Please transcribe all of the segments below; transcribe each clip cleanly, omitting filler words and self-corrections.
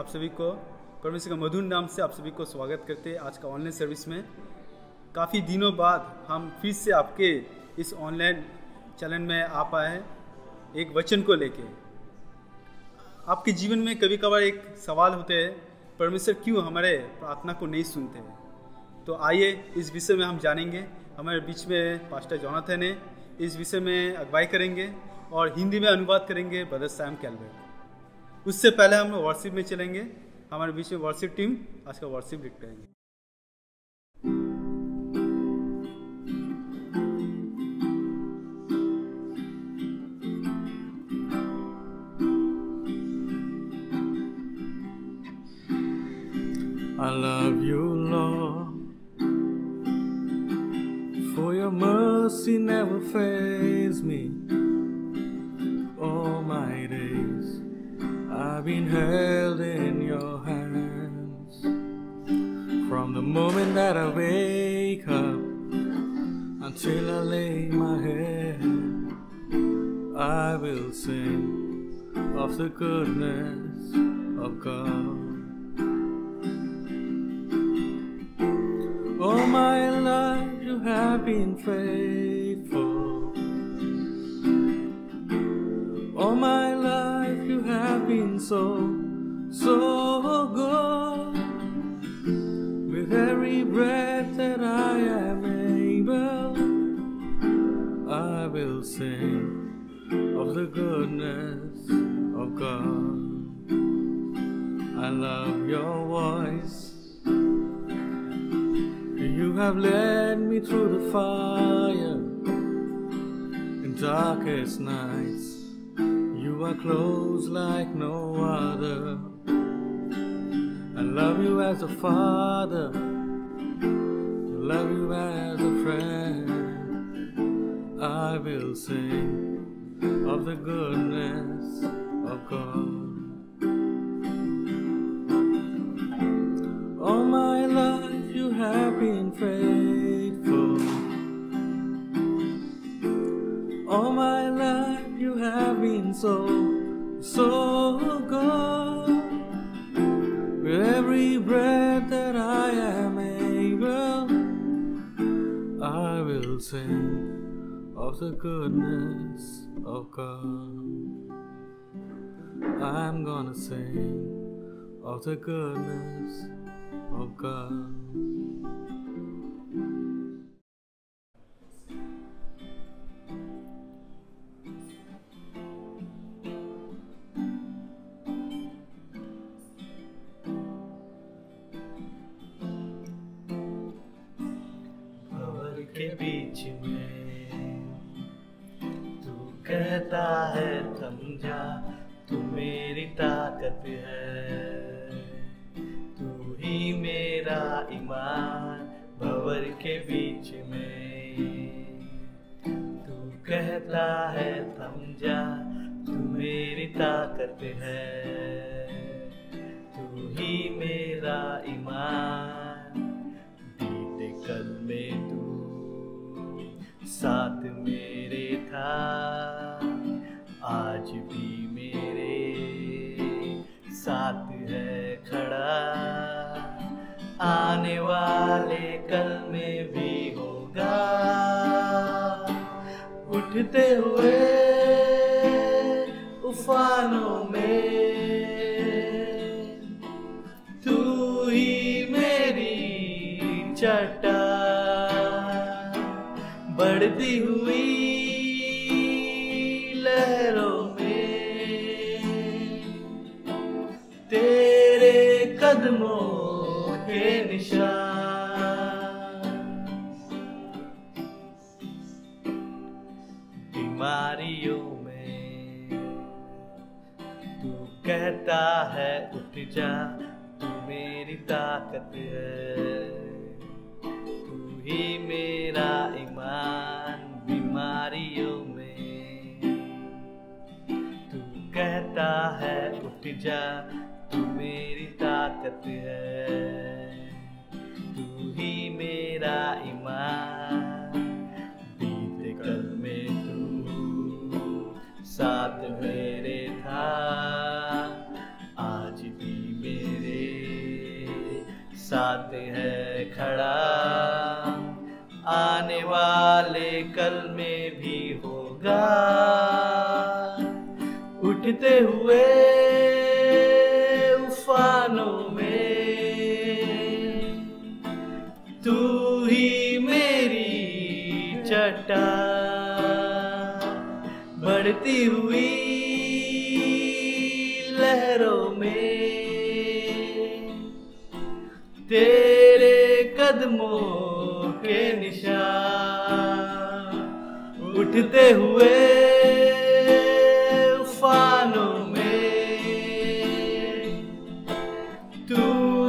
सभी को परमेश्वर का मधुर नाम से आप सभी को स्वागत करते हैं आज का ऑनलाइन सर्विस में। काफ़ी दिनों बाद हम फिर से आपके इस ऑनलाइन चैनल में आ पाए हैं एक वचन को लेके। आपके जीवन में कभी कभार एक सवाल होते हैं, परमेश्वर क्यों हमारे प्रार्थना को नहीं सुनते हैं। तो आइए इस विषय में हम जानेंगे। हमारे बीच में पास्टर जोनाथन है, इस विषय में अगुवाई करेंगे और हिंदी में अनुवाद करेंगे ब्रदर सैम कैलवेट। उससे पहले हम वर्शिप में चलेंगे। हमारे बीच में वर्शिप टीम आज का वर्शिप लीड करेंगे। I love you, Lord, for your mercy never fails me. All my days I've been held in your hands. From the moment that I wake up until I lay my head, I will sing of the goodness of God. All my life you have been faithful. All my life you have been so good. With every breath that I am able, I will sing of the goodness of God. I love your voice. You have led me through the fire in darkest nights. You are close like no other. I love you as a father, I love you as a friend. I will sing of the goodness of God. All my life you have been faithful. All my life you have been so good. With every breath that I am able, I will sing of the goodness of God. I'm gonna sing of the goodness of God. भंवर के बीच में तू कहता है थम जा, तू मेरी ताकत है, तू ही मेरा ईमान। भंवर के बीच में तू कहता है थम जा, तू मेरी ताकत है, तू ही मेरा ईमान। बीते कल में तू साथ मेरे था, आज भी मेरे साथ है खड़ा। आने वाले कल में भी होगा, उठते हुए उफानों में तू ही मेरी चट्टान। बढ़ती हुई लहरों में तेरे कदमों के निशान। बीमारियों में तू कहता है उठ जा, तू मेरी ताकत है, तू ही मेरा ईमान। बीमारियों में तू कहता है उठ जा, तू मेरी ताकत है, तू ही मेरा ईमान। बीते कल में तू साथ मेरे था, आज भी मेरे साथ है खड़ा, आने वाले कल में भी होगा। उठते हुए उफानों में तू ही मेरी चट्टान, बढ़ती हुई लहरों में तेरे कदमों के निशान। उठते हुए उफानों में तू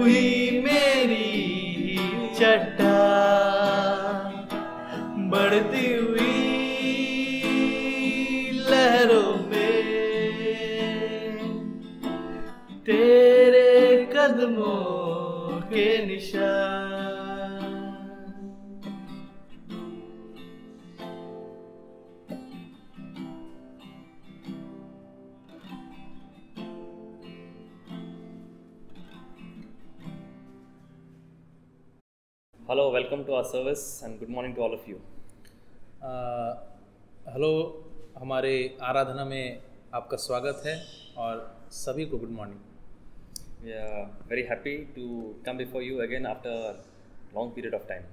ही मेरी चट्टान, बढ़ती हुई लहरों में तेरे कदमों के निशान। Hello, welcome to our service and good morning to all of you. Hello, हमारे आराधना में आपका स्वागत है और सभी को good morning. We are very happy to come before you again after a long period of time.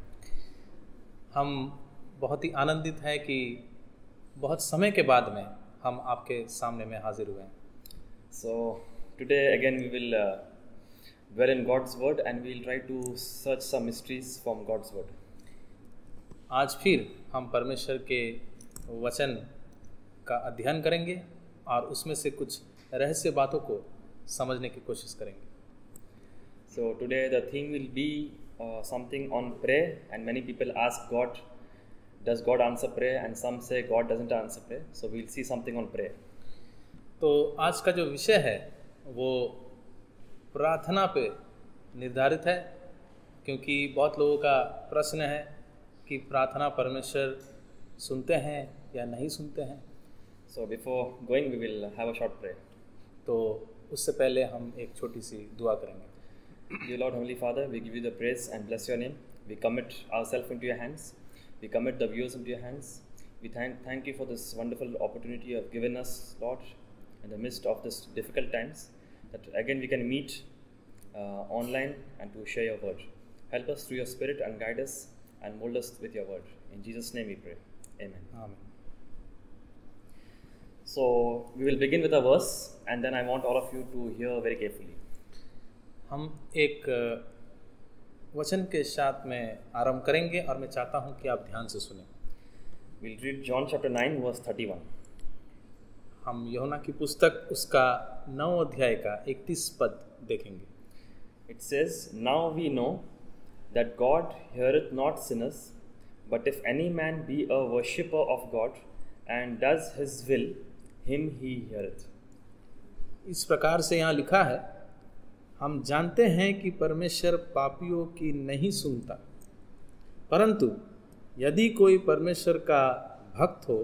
हम बहुत ही आनंदित हैं कि बहुत समय के बाद में हम आपके सामने में हाजिर हुए हैं। So today again we will dwell in God's word and we will try to search some mysteries from God's word. आज फिर हम परमेश्वर के वचन का अध्ययन करेंगे और उसमें से कुछ रहस्य बातों को समझने की कोशिश करेंगे। So today the theme will be something on prayer and many people ask God, does God answer prayer? And some say God doesn't answer prayer. So we'll see something on prayer. तो आज का जो विषय है वो प्रार्थना पे निर्धारित है, क्योंकि बहुत लोगों का प्रश्न है कि प्रार्थना परमेश्वर सुनते हैं या नहीं सुनते हैं। So before going we will have a short prayer. तो उससे पहले हम एक छोटी सी दुआ करेंगे। Dear Lord, Heavenly Father, we give you the praise and bless your name. We commit ourselves into your hands. We commit the viewers into your hands. We thank you for this wonderful opportunity you have given us, Lord, in the midst of this difficult times, that again we can meet online and to share your word. Help us through your spirit and guide us and mold us with your word. In Jesus' name we pray. Amen. आमीन। So we will begin with a verse and then I want all of you to hear very carefully. हम एक वचन के साथ में आरंभ करेंगे और मैं चाहता हूं कि आप ध्यान से सुनें। We'll read John chapter 9 verse 31. हम यूहन्ना की पुस्तक उसका 9 अध्याय का 31 पद देखेंगे। It says, now we know that God heareth not sinners, but if any man be a worshipper of God and does his will, him he heareth. इस प्रकार से यहाँ लिखा है, हम जानते हैं कि परमेश्वर पापियों की नहीं सुनता, परंतु यदि कोई परमेश्वर का भक्त हो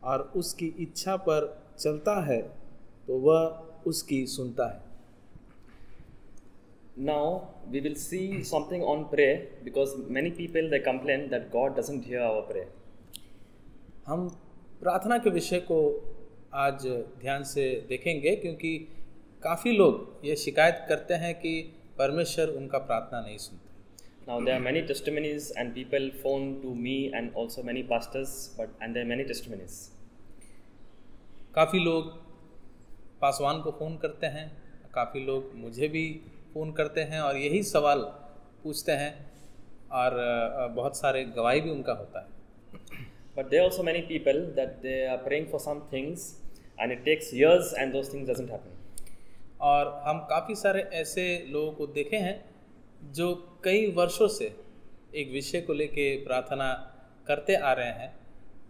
और उसकी इच्छा पर चलता है तो वह उसकी सुनता है। Now we will see something on prayer because many people they complain that God doesn't hear our prayer. हम प्रार्थना के विषय को आज ध्यान से देखेंगे, क्योंकि काफ़ी लोग ये शिकायत करते हैं कि परमेश्वर उनका प्रार्थना नहीं सुनते। Now there are many testimonies and people phone to me and also many pastors, and there are many testimonies. काफ़ी लोग पासवान को फ़ोन करते हैं, काफ़ी लोग मुझे भी फ़ोन करते हैं और यही सवाल पूछते हैं और बहुत सारे गवाही भी उनका होता है। But there are also many people that they are praying for some things and it takes years and those things doesn't happen. और हम काफ़ी सारे ऐसे लोगों को देखे हैं जो कई वर्षों से एक विषय को लेके प्रार्थना करते आ रहे हैं,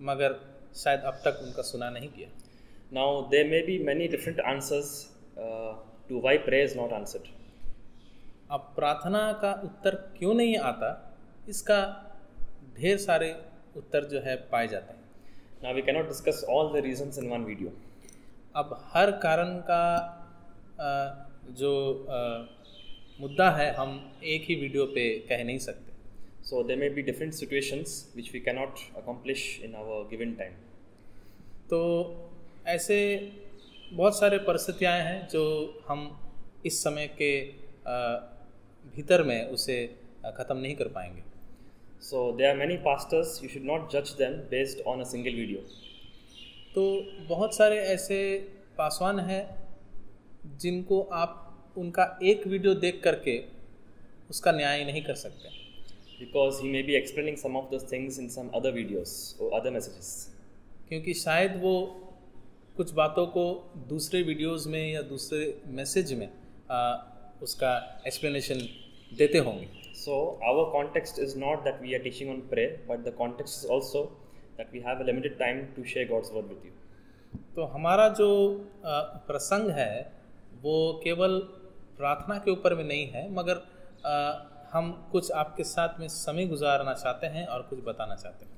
मगर शायद अब तक उनका सुना नहीं किया। Now there may be many different answers to why prayer is not answered. अब प्रार्थना का उत्तर क्यों नहीं आता, इसका ढेर सारे उत्तर जो है पाए जाते हैं। Now we cannot discuss all the reasons in one video. अब हर कारण का जो मुद्दा है हम एक ही वीडियो पे कह नहीं सकते। So there may be different situations which we cannot accomplish in our given time. तो ऐसे बहुत सारे परिस्थितियाँ हैं जो हम इस समय के भीतर में उसे ख़त्म नहीं कर पाएंगे। So there are many pastors, you should not judge them based on a single video. तो बहुत सारे ऐसे पासवान हैं जिनको आप उनका एक वीडियो देख करके उसका न्याय नहीं कर सकते, Because he may be explaining some of those things in some other videos or other messages. क्योंकि शायद वो कुछ बातों को दूसरे वीडियोस में या दूसरे मैसेज में उसका एक्सप्लेनेशन देते होंगे। So our context is not that we are teaching on prayer, but the context is also that we have a limited time to share God's word with you. तो हमारा जो प्रसंग है वो केवल प्रार्थना के ऊपर में नहीं है, मगर हम कुछ आपके साथ में समय गुजारना चाहते हैं और कुछ बताना चाहते हैं।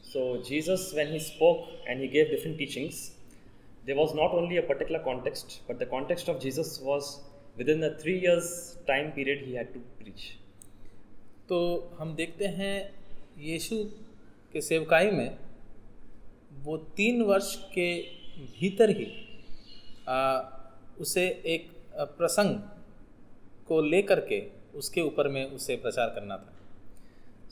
So Jesus, when he spoke and he gave different teachings, there was not only a particular context, but the context of Jesus was within the 3 years time period he had to preach. तो हम देखते हैं यीशु के सेवकाई में वो 3 वर्ष के भीतर ही उसे एक प्रसंग को लेकर के उसके ऊपर में उसे प्रचार करना था।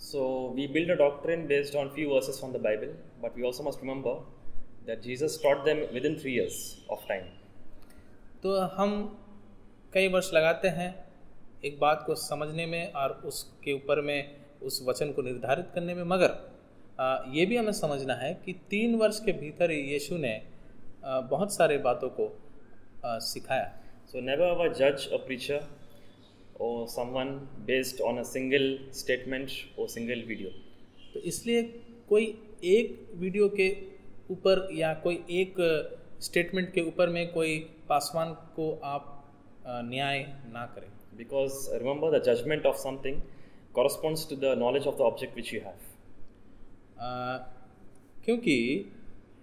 So we build a doctrine based on few verses from the Bible, but we also must remember that Jesus taught them within 3 years of time. तो हम कई वर्ष लगाते हैं एक बात को समझने में और उसके ऊपर में उस वचन को निर्धारित करने में, मगर ये भी हमें समझना है कि 3 वर्ष के भीतर ही यीशु ने बहुत सारे बातों को सिखाया। So never ever judge a preacher or someone based on a single statement or single video. तो इसलिए कोई एक वीडियो के ऊपर या कोई एक स्टेटमेंट के ऊपर में कोई पासवान को आप न्याय ना करें। Because remember, the judgment of something corresponds to the knowledge of the object which you have. क्योंकि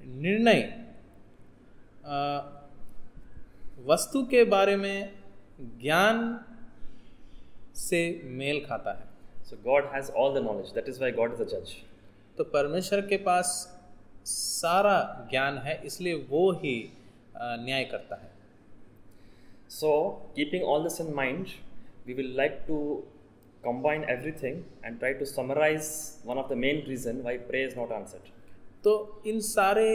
निर्णय वस्तु के बारे में ज्ञान से मेल खाता है। So God has all the knowledge. That is why God is a judge. तो परमेश्वर के पास सारा ज्ञान है, इसलिए वो ही न्याय करता है। So keeping all this in mind, we will like to combine everything and try to summarize one of the main reason why prayer is not answered. तो इन सारे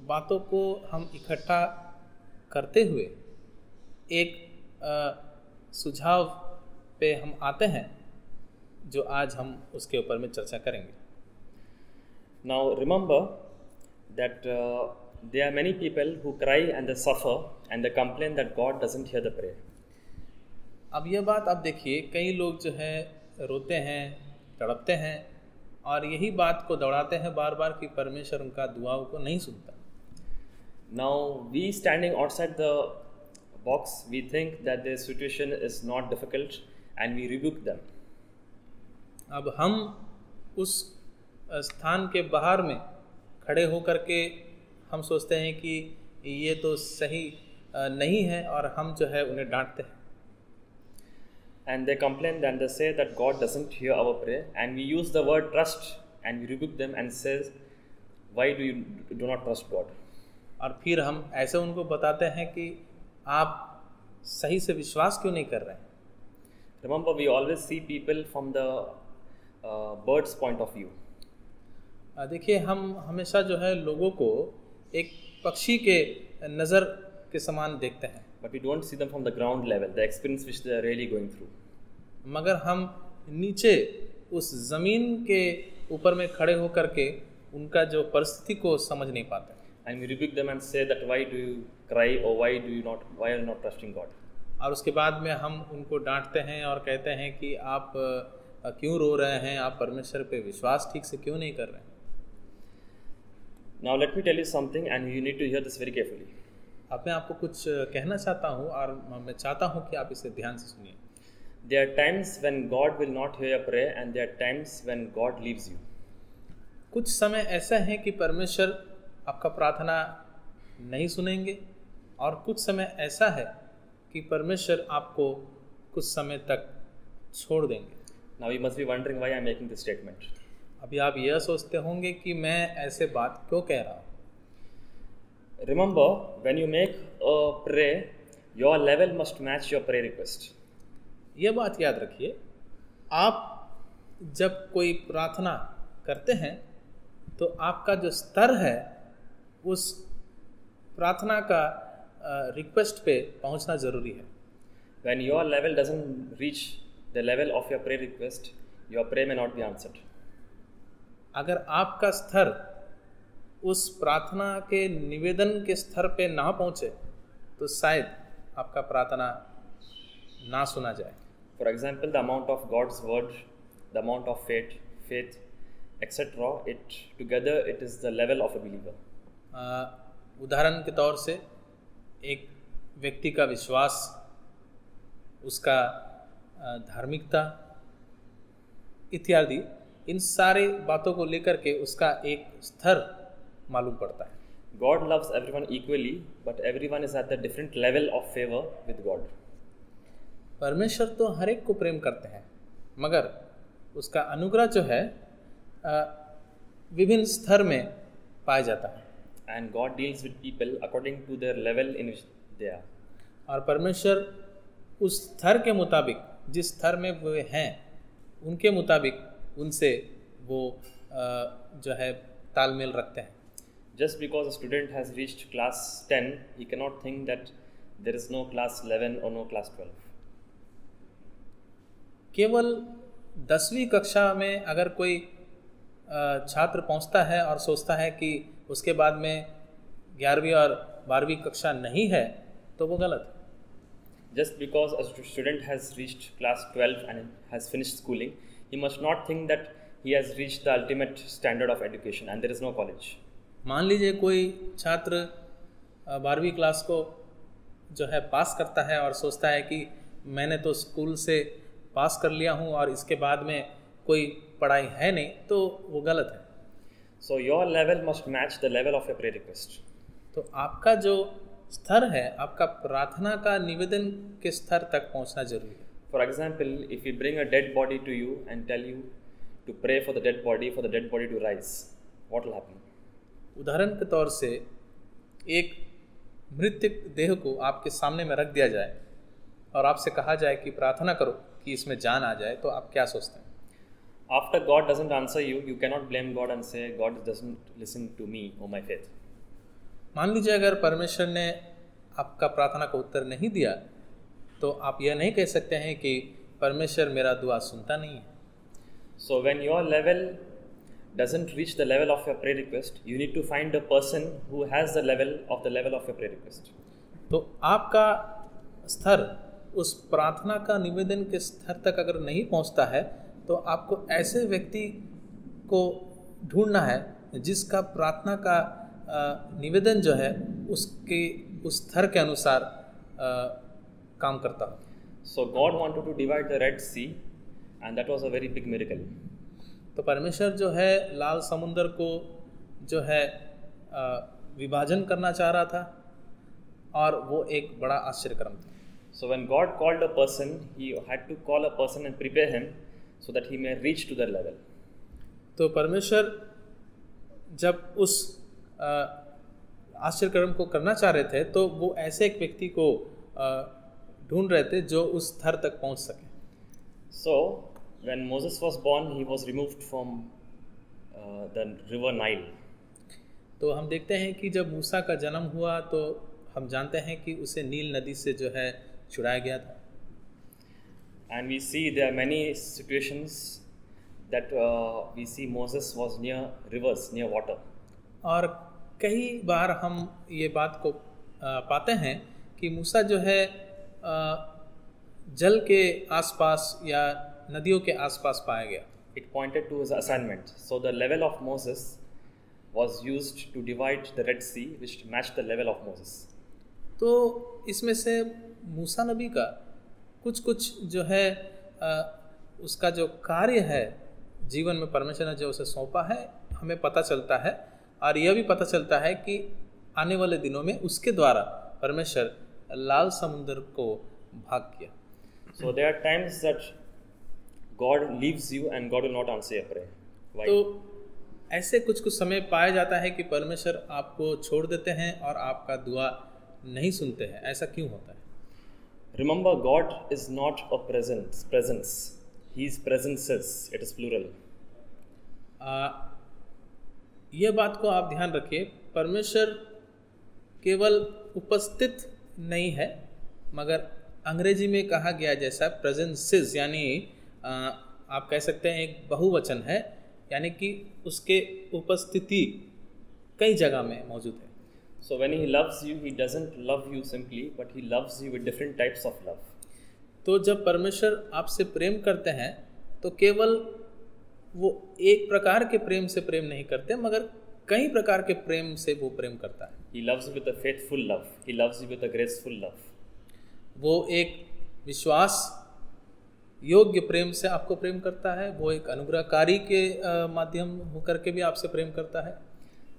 बातों को हम इकट्ठा करते हुए एक सुझाव पे हम आते हैं जो आज हम उसके ऊपर में चर्चा करेंगे। Now remember that there are many people who cry and they suffer and they complain that God doesn't hear the prayer. अब यह बात आप देखिए, कई लोग जो है रोते हैं, तड़पते हैं और यही बात को दोहराते हैं बार बार कि परमेश्वर उनका दुआओं को नहीं सुनता। Now we standing outside the box, we think that their situation is not difficult and we rebuke them. अब हम उस स्थान के बाहर में खड़े होकर के हम सोचते हैं कि ये तो सही नहीं है और हम जो है उन्हें डांटते हैं। And they complain and they say that God doesn't hear our prayer, and we use the word trust and we rebuke them and says, why do not trust God? और फिर हम ऐसे उनको बताते हैं कि आप सही से विश्वास क्यों नहीं कर रहे हैं। Remember, we always see people from the bird's point of view. देखिए, हम हमेशा जो है लोगों को एक पक्षी के नज़र के समान देखते हैं, but we don't see them from the ground level, the experience which they are really going through. मगर हम नीचे उस ज़मीन के ऊपर में खड़े होकर के उनका जो परिस्थिति को समझ नहीं पाते। And we rebuke them and say that why do you cry or why are you not trusting God? और उसके बाद में हम उनको डांटते हैं और कहते हैं कि आप क्यों रो रहे हैं, आप परमेश्वर पे विश्वास ठीक से क्यों नहीं कर रहे हैं। Now let me tell you something and you need to hear this very carefully. अब मैं आपको कुछ कहना चाहता हूँ और मैं चाहता हूँ कि आप इसे ध्यान से सुनिए। There are times when God will not hear your prayer and there are times when God leaves you. कुछ समय ऐसा है कि परमेश्वर आपका प्रार्थना नहीं सुनेंगे और कुछ समय ऐसा है कि परमेश्वर आपको कुछ समय तक छोड़ देंगे। Now you must be wondering why I'm making this statement. अभी आप यह सोचते होंगे कि मैं ऐसे बात क्यों कह रहा हूँ। Remember, when you make a prayer, your level must match your prayer request. यह बात याद रखिए, आप जब कोई प्रार्थना करते हैं तो आपका जो स्तर है उस प्रार्थना का रिक्वेस्ट पे पहुंचना ज़रूरी है। When your level doesn't reach the level of your prayer request, your prayer may not be answered. अगर आपका स्तर उस प्रार्थना के निवेदन के स्तर पे ना पहुंचे तो शायद आपका प्रार्थना ना सुना जाए। For example, the amount of God's word, the amount of faith, etc. It together it is the level of a believer. उदाहरण के तौर से एक व्यक्ति का विश्वास, उसका धार्मिकता इत्यादि, इन सारे बातों को लेकर के उसका एक स्तर मालूम पड़ता है। God loves everyone equally, but everyone is at the different level of favor with God. परमेश्वर तो हर एक को प्रेम करते हैं, मगर उसका अनुग्रह जो है विभिन्न स्तर में पाया जाता है। And God deals with people according to their level in which they are. और परमेश्वर उस स्तर के मुताबिक, जिस स्तर में वे हैं उनके मुताबिक उनसे वो जो है तालमेल रखते हैं। Just because a student has reached class 10, he cannot think that there is no class 11 or no class 12. केवल 10वीं कक्षा में अगर कोई छात्र पहुंचता है और सोचता है कि उसके बाद में 11वीं और 12वीं कक्षा नहीं है, तो वो गलत है। Just because a student has reached class 12 and has finished schooling, he must not think that he has reached the ultimate standard of education and there is no college. मान लीजिए कोई छात्र 12वीं क्लास को जो है पास करता है और सोचता है कि मैंने तो स्कूल से पास कर लिया हूँ और इसके बाद में कोई पढ़ाई है नहीं, तो वो गलत है। So your level must match the level of your prayer request. तो आपका जो स्तर है, आपका प्रार्थना का निवेदन के स्तर तक पहुंचना जरूरी है। For example, if we bring a dead body to you and tell you to pray for the dead body to rise, what will happen? उदाहरण के तौर से एक मृत देह को आपके सामने में रख दिया जाए और आपसे कहा जाए कि प्रार्थना करो कि इसमें जान आ जाए, तो आप क्या सोचते हैं? After God doesn't answer you, you cannot blame God and say God doesn't listen to me or my faith. मान लीजिए अगर परमेश्वर ने आपका प्रार्थना का उत्तर नहीं दिया, तो आप यह नहीं कह सकते हैं कि परमेश्वर मेरा दुआ सुनता नहीं है। So when your level doesn't reach the level of your prayer request, you need to find a person who has the level of your prayer request. तो आपका स्तर उस प्रार्थना का निवेदन के स्तर तक अगर नहीं पहुंचता है, तो आपको ऐसे व्यक्ति को ढूंढना है जिसका प्रार्थना का निवेदन जो है उसके उस स्तर के अनुसार काम करता हो। So God wanted to divide the Red Sea, and that was a very big miracle. तो परमेश्वर जो है लाल समुंदर को जो है विभाजन करना चाह रहा था, और वो एक बड़ा आश्चर्यक्रम था। So when God called a person, He had to call a person and prepare him so that he may reach to that level. तो परमेश्वर जब उस आश्चर्यक्रम को करना चाह रहे थे, तो वो ऐसे एक व्यक्ति को ढूंढ रहे थे जो उस स्तर तक पहुंच सके। So when Moses was born, he was removed from the river Nile. तो हम देखते हैं कि जब मूसा का जन्म हुआ तो हम जानते हैं कि उसे नील नदी से जो है छुड़ाया गया था। And we see there are many situations that we see Moses was near rivers, near water. और कई बार हम ये बात को पाते हैं कि मूसा जो है जल के आसपास या नदियों के आसपास पाया गया। It pointed to his assignment. So the level of Moses was used to divide the Red Sea, which matched the level of Moses. तो इसमें से मूसा नबी का कुछ जो है उसका जो कार्य है जीवन में परमेश्वर ने जो उसे सौंपा है, हमें पता चलता है, और यह भी पता चलता है कि आने वाले दिनों में उसके द्वारा परमेश्वर लाल समुद्र को भाग किया। So there are times that God leaves you and God will not answer your prayer. Why? तो ऐसे कुछ कुछ समय पाया जाता है कि परमेश्वर आपको छोड़ देते हैं और आपका दुआ नहीं सुनते हैं, ऐसा क्यों होता है? Remember, God is not a presence. He is presences. It is plural. यह बात को आप ध्यान रखिए, परमेश्वर केवल उपस्थित नहीं है, मगर अंग्रेजी में कहा गया जैसा प्रेजेंसेस, यानी आप कह सकते हैं एक बहुवचन है, यानी कि उसके उपस्थिति कई जगह में मौजूद है. So when He loves you, He doesn't love you simply, but He loves you with different types of love. तो जब परमेश्वर आपसे प्रेम करते हैं तो केवल वो एक प्रकार के प्रेम से प्रेम नहीं करते, मगर कई प्रकार के प्रेम से वो प्रेम करता है. He loves you with a faithful love. He loves you with a graceful love. वो एक विश्वास योग्य प्रेम से आपको प्रेम करता है, वो एक अनुग्रहकारी के माध्यम होकर के भी आपसे प्रेम करता है.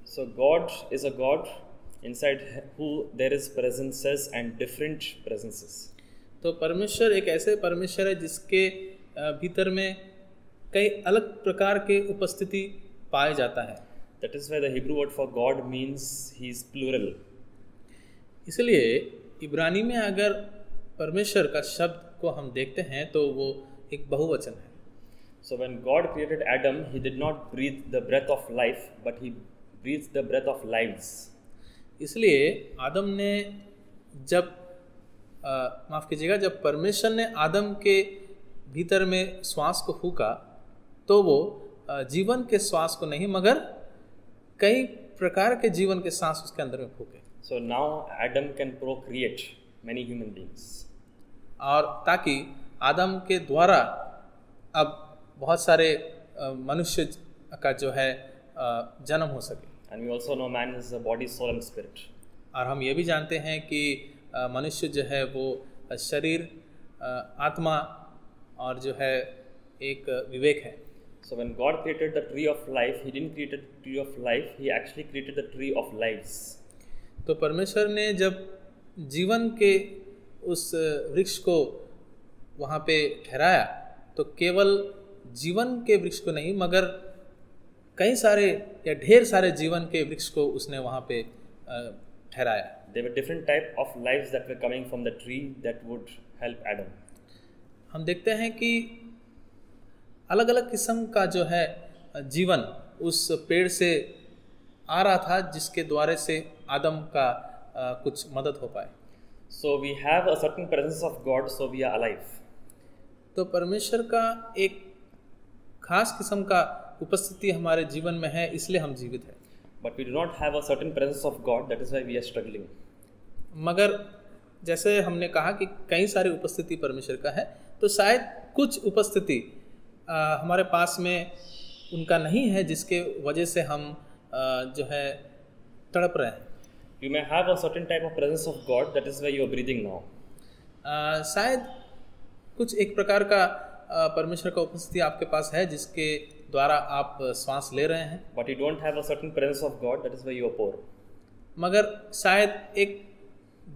So God is a God inside who there is presences and different presences. तो परमेश्वर एक ऐसे परमेश्वर है जिसके भीतर में कई अलग प्रकार के उपस्थिति पाए जाता है. That is why the Hebrew word for God means He is plural. इसलिए इब्रानी में अगर परमेश्वर का शब्द को हम देखते हैं तो वो एक बहुवचन है. So when God created Adam, He did not breathe the breath of life, but He breathed the breath of lives. इसलिए आदम ने जब माफ़ कीजिएगा, जब परमेश्वर ने आदम के भीतर में श्वास को फूका तो वो जीवन के श्वास को नहीं, मगर कई प्रकार के जीवन के सांस उसके अंदर में फूके. So now Adam can procreate many human beings. और ताकि आदम के द्वारा अब बहुत सारे मनुष्य का जो है जन्म हो सके. And we also know man is a body, soul and spirit. और हम ये भी जानते हैं कि मनुष्य जो है वो शरीर, आत्मा और जो है एक विवेक है. So when God created the tree of life, He didn't create the tree of life, He actually created the tree of lives. तो परमेश्वर ने जब जीवन के उस वृक्ष को वहाँ पे ठहराया तो केवल जीवन के वृक्ष को नहीं, मगर कई सारे या ढेर सारे जीवन के वृक्ष को उसने वहाँ पे ठहराया. There were different type of lives that were coming from the tree that would help Adam. हम देखते हैं कि अलग अलग किस्म का जो है जीवन उस पेड़ से आ रहा था जिसके द्वारे से आदम का कुछ मदद हो पाए. So we have a certain presence of God, so we are alive. तो परमेश्वर का एक खास किस्म का उपस्थिति हमारे जीवन में है, इसलिए हम जीवित हैं. But we do not have a certain presence of God, that is why we are struggling. मगर जैसे हमने कहा कि कई सारी उपस्थिति परमेश्वर का है, तो शायद कुछ उपस्थिति हमारे पास में उनका नहीं है जिसके वजह से हम जो है तड़प रहे हैं. You may have a certain type of presence of God, that is why you are breathing now. शायद कुछ एक प्रकार का परमेश्वर का उपस्थिति आपके पास है जिसके द्वारा आप श्वास ले रहे हैं. But you don't have a certain presence of God, that is why you are poor. मगर शायद एक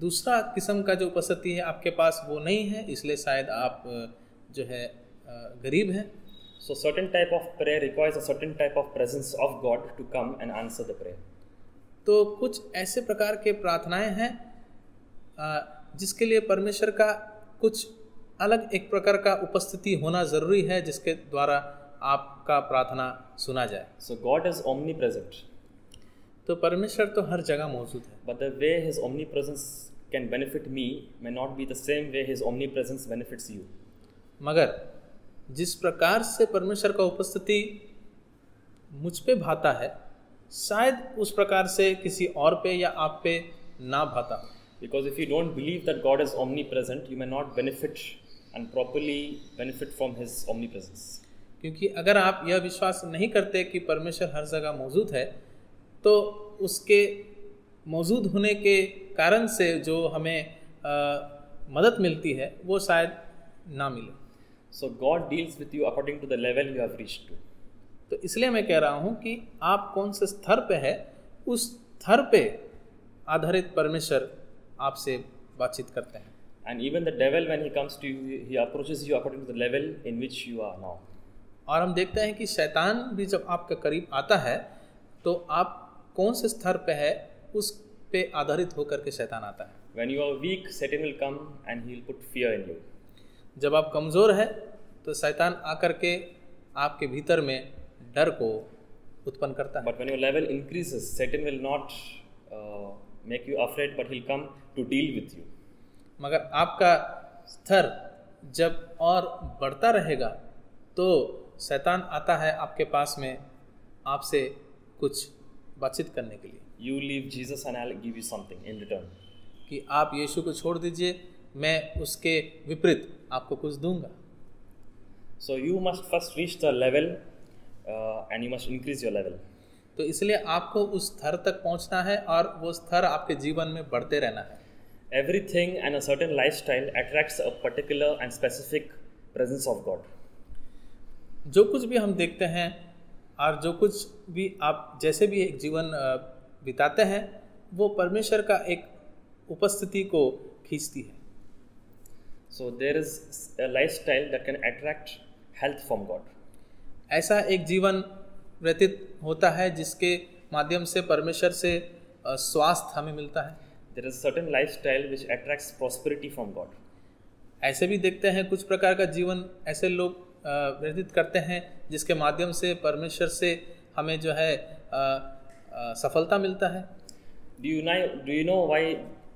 दूसरा किस्म का जो उपस्थिति है आपके पास वो नहीं है, इसलिए शायद आप जो है गरीब हैं. So certain type of prayer requires a certain type of presence of God to come and answer the prayer. तो कुछ ऐसे प्रकार के प्रार्थनाएं हैं जिसके लिए परमेश्वर का कुछ अलग एक प्रकार का उपस्थिति होना ज़रूरी है जिसके द्वारा आपका प्रार्थना सुना जाए. So God is omnipresent. तो परमेश्वर तो हर जगह मौजूद है. But the way His omnipresence can benefit me may not be the same way His omnipresence benefits you. मगर जिस प्रकार से परमेश्वर का उपस्थिति मुझ पे भाता है, शायद उस प्रकार से किसी और पे या आप पे ना भाता. Because if you don't believe that God is omnipresent, you may not benefit and properly benefit from His omnipresence. क्योंकि अगर आप यह विश्वास नहीं करते कि परमेश्वर हर जगह मौजूद है, तो उसके मौजूद होने के कारण से जो हमें मदद मिलती है वो शायद ना मिले. So God deals with you according to the level you have reached to. तो इसलिए मैं कह रहा हूँ कि आप कौन से स्तर पे है, उस स्तर पे आधारित परमेश्वर आपसे बातचीत करते हैं. And even the devil, when he comes to you, he approaches you according to the level in which you are now. और हम देखते हैं कि शैतान भी जब आपके करीब आता है तो आप कौन से स्तर पे है उस पे आधारित होकर के शैतान आता है. When you are weak, Satan will come and he will put fear in you. जब आप कमज़ोर है तो शैतान आकर के आपके भीतर में डर को उत्पन्न करता है. But when your level increases, Satan will not make you afraid, but he'll come to deal with you. मगर आपका स्तर जब और बढ़ता रहेगा तो शैतान आता है आपके पास में आपसे कुछ बातचीत करने के लिए. You leave Jesus and I'll give you something in return. कि आप यीशु को छोड़ दीजिए, मैं उसके विपरीत आपको कुछ दूंगा. So you must first reach the level and you must increase your level. तो इसलिए आपको उस स्तर तक पहुंचना है और वो स्तर आपके जीवन में बढ़ते रहना है. Everything and a certain lifestyle attracts a particular and specific presence of God. जो कुछ भी हम देखते हैं और जो कुछ भी आप जैसे भी एक जीवन बिताते हैं वो परमेश्वर का एक उपस्थिति को खींचती है. So there is a lifestyle that can attract health from God. ऐसा एक जीवन व्यतीत होता है जिसके माध्यम से परमेश्वर से स्वास्थ्य हमें मिलता है. There is a certain lifestyle which attracts prosperity from God. ऐसे भी देखते हैं कुछ प्रकार का जीवन ऐसे लोग व्यतीत करते हैं जिसके माध्यम से परमेश्वर से हमें जो है सफलता मिलता है. Do you know why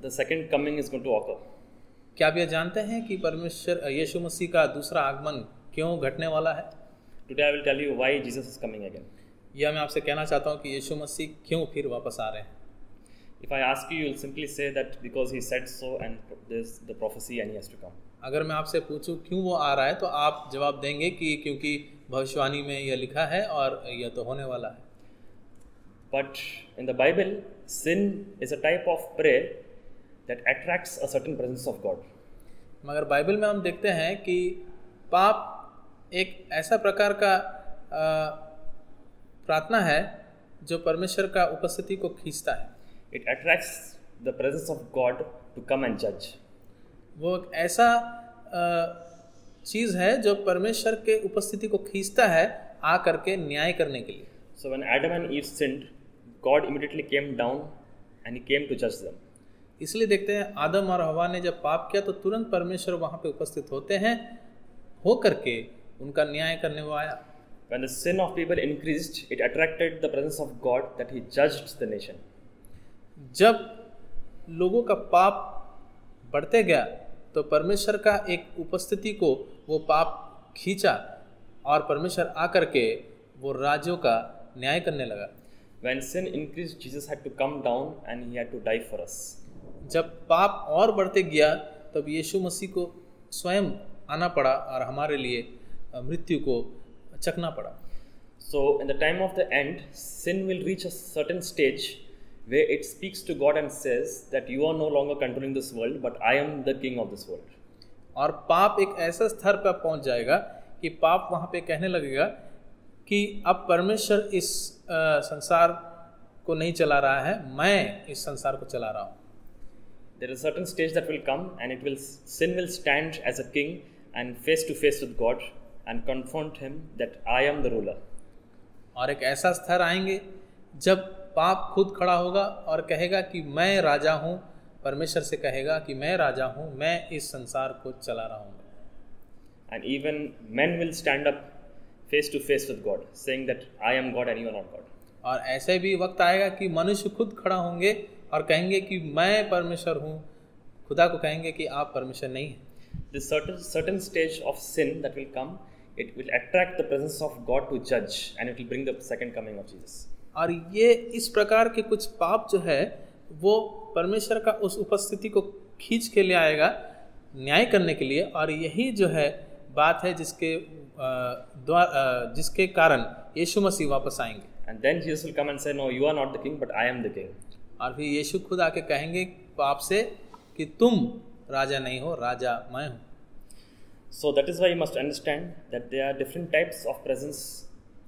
the second coming is going to occur? क्या आप ये जानते हैं कि परमेश्वर यीशु मसीह का दूसरा आगमन क्यों घटने वाला है? Today I will tell you why Jesus is coming again. यह मैं आपसे कहना चाहता हूँ कि यीशु मसीह क्यों फिर वापस आ रहे हैं. If I ask you, you'll simply say that because he said so and there's the prophecy and he has to come. अगर मैं आपसे पूछूं क्यों वो आ रहा है तो आप जवाब देंगे कि क्योंकि भविष्यवाणी में यह लिखा है और यह तो होने वाला है. But in the Bible, sin is a type of prayer that attracts a certain presence of God. मगर बाइबल में हम देखते हैं कि पाप एक ऐसा प्रकार का प्रार्थना है जो परमेश्वर का उपस्थिति को खींचता है. It attracts the presence of God to come and judge. वो एक ऐसा चीज़ है जो परमेश्वर के उपस्थिति को खींचता है आ करके न्याय करने के लिए. So when Adam and Eve sinned, God immediately came down and he came to judge them. इसलिए देखते हैं आदम और हवा ने जब पाप किया तो तुरंत परमेश्वर वहाँ पे उपस्थित होते हैं, हो करके उनका न्याय करने वो आया. When the sin of people increased, it attracted the presence of God that he judged the nation. जब लोगों का पाप बढ़ते गया तो परमेश्वर का एक उपस्थिति को वो पाप खींचा और परमेश्वर आकर के वो राज्यों का न्याय करने लगा. When sin increased, Jesus had to come down and he had to die for us. जब पाप और बढ़ते गया तब यीशु मसीह को स्वयं आना पड़ा और हमारे लिए मृत्यु को चखना पड़ा. So in the time of the end, sin will reach a certain stage where it speaks to God and says that you are no longer controlling this world, but I am the king of this world. और पाप एक ऐसा स्तर पर पहुंच जाएगा कि पाप वहाँ पे कहने लगेगा कि अब परमेश्वर इस संसार को नहीं चला रहा है, मैं इस संसार को चला रहा हूँ. There is a certain stage that will come and sin will stand as a king and face to face with God and confront him that I am the ruler. और एक ऐसा स्तर आएंगे जब पाप खुद खड़ा होगा और कहेगा कि मैं राजा हूँ, परमेश्वर से कहेगा कि मैं राजा हूँ, मैं इस संसार को चला रहा हूँ. And even men will stand up face to face with God, saying that I am God and you are not God. और ऐसे भी वक्त आएगा कि मनुष्य खुद खड़ा होंगे और कहेंगे कि मैं परमेश्वर हूँ, खुदा को कहेंगे कि आप परमेश्वर नहीं हैं. This certain stage of sin that will come, it will attract the presence of God to judge and it will bring the second coming of Jesus. और ये इस प्रकार के कुछ पाप जो है वो परमेश्वर का उस उपस्थिति को खींच के ले आएगा न्याय करने के लिए. और यही जो है बात है जिसके कारण यीशु मसीह वापस आएंगे. And then Jesus will come and say, no, you are not the king, but I am the king. और फिर यीशु खुद आके कहेंगे पाप से कि तुम राजा नहीं हो, राजा मैं हूँ. So that is why you must understand that there are different types of presence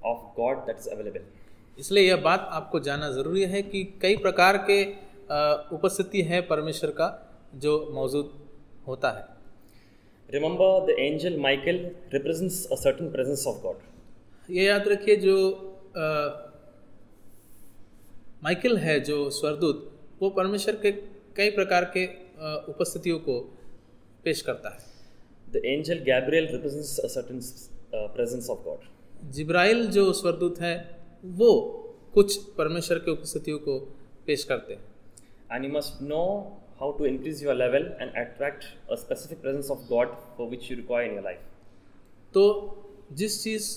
of God that is available. इसलिए यह बात आपको जानना ज़रूरी है कि कई प्रकार के उपस्थिति है परमेश्वर का जो मौजूद होता है। Remember, the angel Michael represents a certain presence of God. ये याद रखिए, जो माइकल है, जो स्वरदूत, वो परमेश्वर के कई प्रकार के उपस्थितियों को पेश करता है। The angel Gabriel represents a certain presence of God. जिब्राइल जो स्वरदूत है, वो कुछ परमेश्वर के उपस्थितियों को पेश करते हैं। And you must know how to increase your level and attract a specific presence of God for which you require in your life. तो जिस चीज़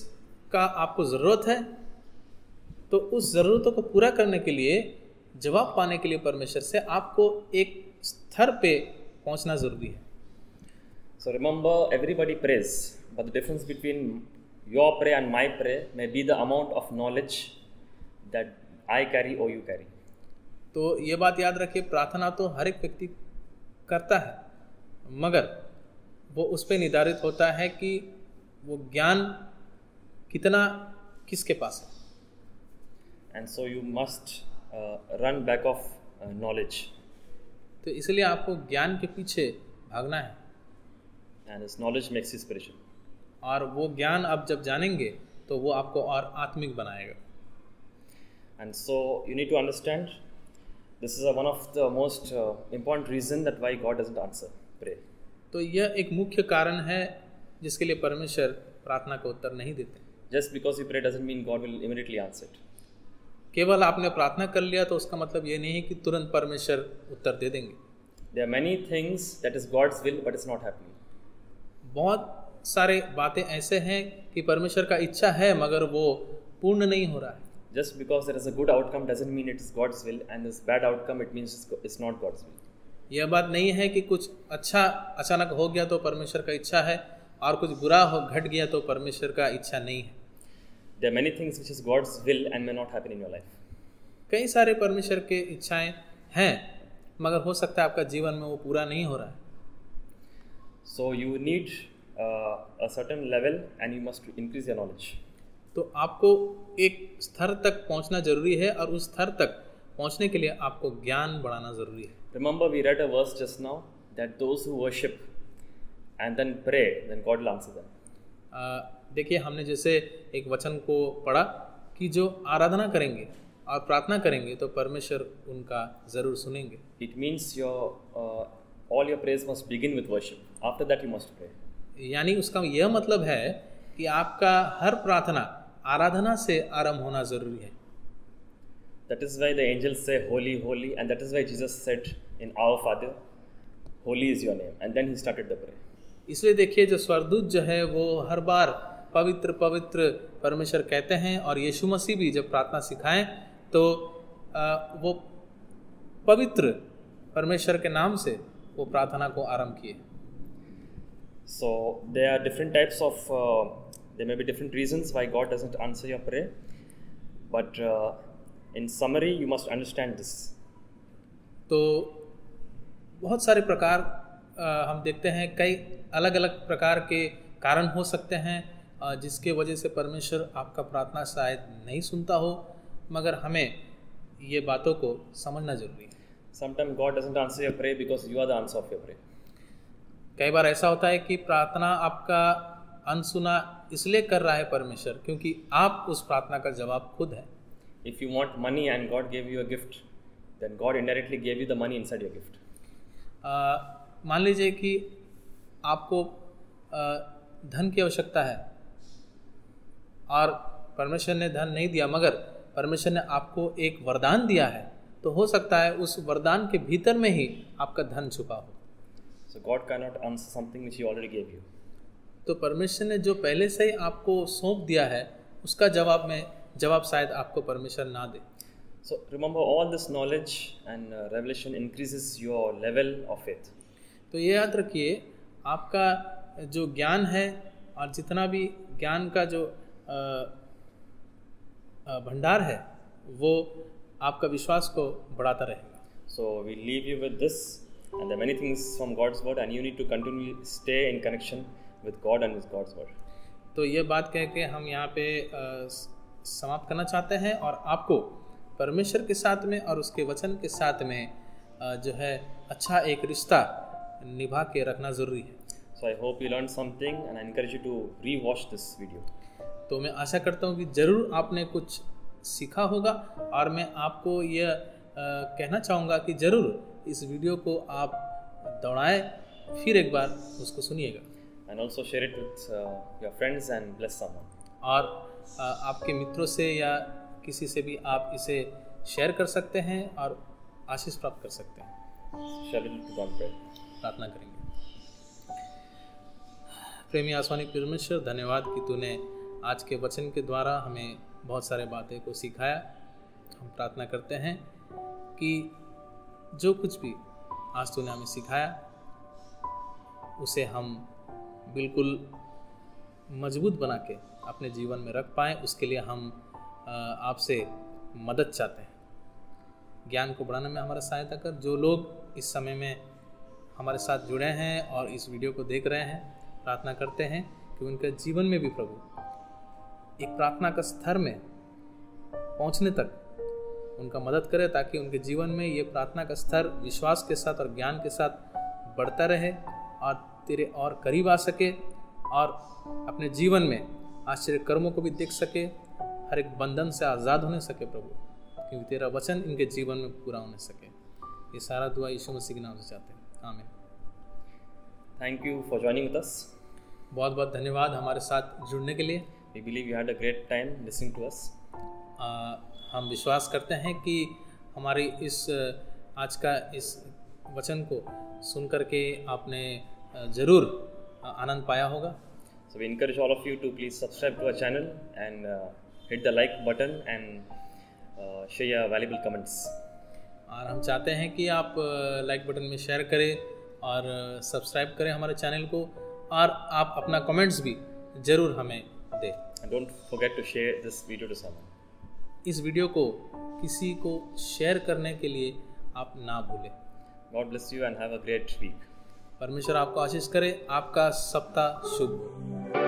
का आपको ज़रूरत है, तो उस ज़रूरतों को पूरा करने के लिए, जवाब पाने के लिए परमेश्वर से आपको एक स्तर पे पहुंचना ज़रूरी है। So remember, everybody prays, but the difference between your prayer and my prayer may be the amount of knowledge that I carry or you carry. तो ये बात याद रखिए, प्रार्थना तो हर एक व्यक्ति करता है, मगर वो उस पर निर्धारित होता है कि वो ज्ञान कितना किसके पास है। And so you must run back of knowledge. तो इसलिए आपको ज्ञान के पीछे भागना है। And this knowledge makes you spiritual. और वो ज्ञान आप जब जानेंगे तो वो आपको और आत्मिक बनाएगा। And so you need to understand, this is one of the most important reason that why God doesn't answer prayer. तो यह एक मुख्य कारण है जिसके लिए परमेश्वर प्रार्थना का उत्तर नहीं देते। Just because you pray doesn't mean God will immediately answer it. केवल आपने प्रार्थना कर लिया तो उसका मतलब ये नहीं है कि तुरंत परमेश्वर उत्तर दे देंगे। There are many things that is God's will but it's not happening. बहुत सारे बातें ऐसे हैं कि परमेश्वर का इच्छा है मगर वो पूर्ण नहीं हो रहा है। Just because there is a good outcome doesn't mean it is God's will, and this bad outcome it means it's not God's will. यह बात नहीं है कि कुछ अच्छा अचानक हो गया तो परमेश्वर का इच्छा है और कुछ बुरा हो घट गया तो परमेश्वर का इच्छा नहीं है। There are many things which is God's will and may not happen in your life. कई सारे परमेश्वर के इच्छाएं हैं मगर हो सकता है आपका जीवन में वो पूरा नहीं हो रहा है। So you need a certain level and you must increase your knowledge. तो आपको एक स्तर तक पहुंचना जरूरी है और उस स्तर तक पहुंचने के लिए आपको ज्ञान बढ़ाना जरूरी है। Remember, we read a verse just now that those who worship and then pray, then God will answer them. देखिए, हमने जैसे एक वचन को पढ़ा कि जो आराधना करेंगे और प्रार्थना करेंगे तो परमेश्वर उनका ज़रूर सुनेंगे। It means your all your prayers must begin with worship. After that you must pray. यानी उसका यह मतलब है कि आपका हर प्रार्थना आराधना से आरंभ होना ज़रूरी है। That is why the angels say holy, holy, and that is why Jesus said in Our Father, holy is your name, and then he started the prayer. इसलिए देखिए, जो स्वर्गदूत जो है वो हर बार पवित्र पवित्र परमेश्वर कहते हैं और यीशु मसीह भी जब प्रार्थना सिखाएं तो वो पवित्र परमेश्वर के नाम से वो प्रार्थना को आरंभ किए। So there are different types of there may be different reasons why God doesn't answer your prayer, but in summary you must understand this. तो बहुत सारे प्रकार हम देखते हैं, कई अलग अलग प्रकार के कारण हो सकते हैं जिसके वजह से परमेश्वर आपका प्रार्थना शायद नहीं सुनता हो, मगर हमें ये बातों को समझना जरूरी है। Sometimes God doesn't answer your prayer because you are the answer of your prayer. कई बार ऐसा होता है कि प्रार्थना आपका अनसुना इसलिए कर रहा है परमेश्वर क्योंकि आप उस प्रार्थना का जवाब खुद है। If you want money and God gave you a gift, then God indirectly gave you the money inside your gift. मान लीजिए कि आपको धन की आवश्यकता है और परमेश्वर ने धन नहीं दिया मगर परमेश्वर ने आपको एक वरदान दिया है, तो हो सकता है उस वरदान के भीतर में ही आपका धन छुपा हो। So God cannot answer something which He already gave you. तो परमेश्वर ने जो पहले से ही आपको सौंप दिया है उसका जवाब शायद आपको परमेश्वर ना दे। So remember, all this knowledge and revelation increases your level of faith. तो ये याद रखिए, आपका जो ज्ञान है और जितना भी ज्ञान का जो भंडार है वो आपका विश्वास को बढ़ाता रहेगा। So we leave you with this, and there are many things from God's word, and you need to continually stay in connection with God and with God's word. तो ये बात कह के हम यहाँ पे समाप्त करना चाहते हैं और आपको परमेश्वर के साथ में और उसके वचन के साथ में जो है अच्छा एक रिश्ता निभा के रखना ज़रूरी है। So I hope you learned something and I encourage you to re-watch this video. तो मैं आशा करता हूँ कि ज़रूर आपने कुछ सीखा होगा और मैं आपको यह कहना चाहूँगा कि ज़रूर इस वीडियो को आप दोहराएं, फिर एक बार उसको सुनिएगा। And also share it with your friends and bless someone. और आपके मित्रों से या किसी से भी आप इसे शेयर कर सकते हैं और आशीष प्राप्त कर सकते हैं। Shall we do one prayer? प्रार्थना करेंगे। प्रेमी आसमानी परमेश्वर, धन्यवाद कि तूने आज के वचन के द्वारा हमें बहुत सारे बातें को सिखाया। हम प्रार्थना करते हैं कि जो कुछ भी आज तूने हमें सिखाया उसे हम बिल्कुल मजबूत बना के अपने जीवन में रख पाएँ, उसके लिए हम आपसे मदद चाहते हैं। ज्ञान को बढ़ाने में हमारा सहायता कर। जो लोग इस समय में हमारे साथ जुड़े हैं और इस वीडियो को देख रहे हैं, प्रार्थना करते हैं कि उनके जीवन में भी प्रभु एक प्रार्थना का स्तर में पहुंचने तक उनका मदद करे, ताकि उनके जीवन में ये प्रार्थना का स्तर विश्वास के साथ और ज्ञान के साथ बढ़ता रहे और तेरे और करीब आ सके और अपने जीवन में आश्चर्य कर्मों को भी देख सके, हर एक बंधन से आज़ाद होने सके प्रभु, क्योंकि तेरा वचन इनके जीवन में पूरा होने सके। ये सारा दुआ यीशु मसीह के नाम से चाहते हैं, आमीन। Thank you for joining with us. बहुत बहुत धन्यवाद हमारे साथ जुड़ने के लिए। We believe you had a great time listening to us. हम विश्वास करते हैं कि हमारी इस आज का इस वचन को सुन करके आपने ज़रूर आनंद पाया होगा। So we encourage all of you to please subscribe to our channel and hit the like button and share your valuable comments. और हम चाहते हैं कि आप लाइक बटन में शेयर करें और सब्सक्राइब करें हमारे चैनल को, और आप अपना कमेंट्स भी ज़रूर हमें दें। And don't forget to share this video to someone. इस वीडियो को किसी को शेयर करने के लिए आप ना भूलें। God bless you and have a great week. परमेश्वर आपको आशीष करे। आपका सप्ताह शुभ हो।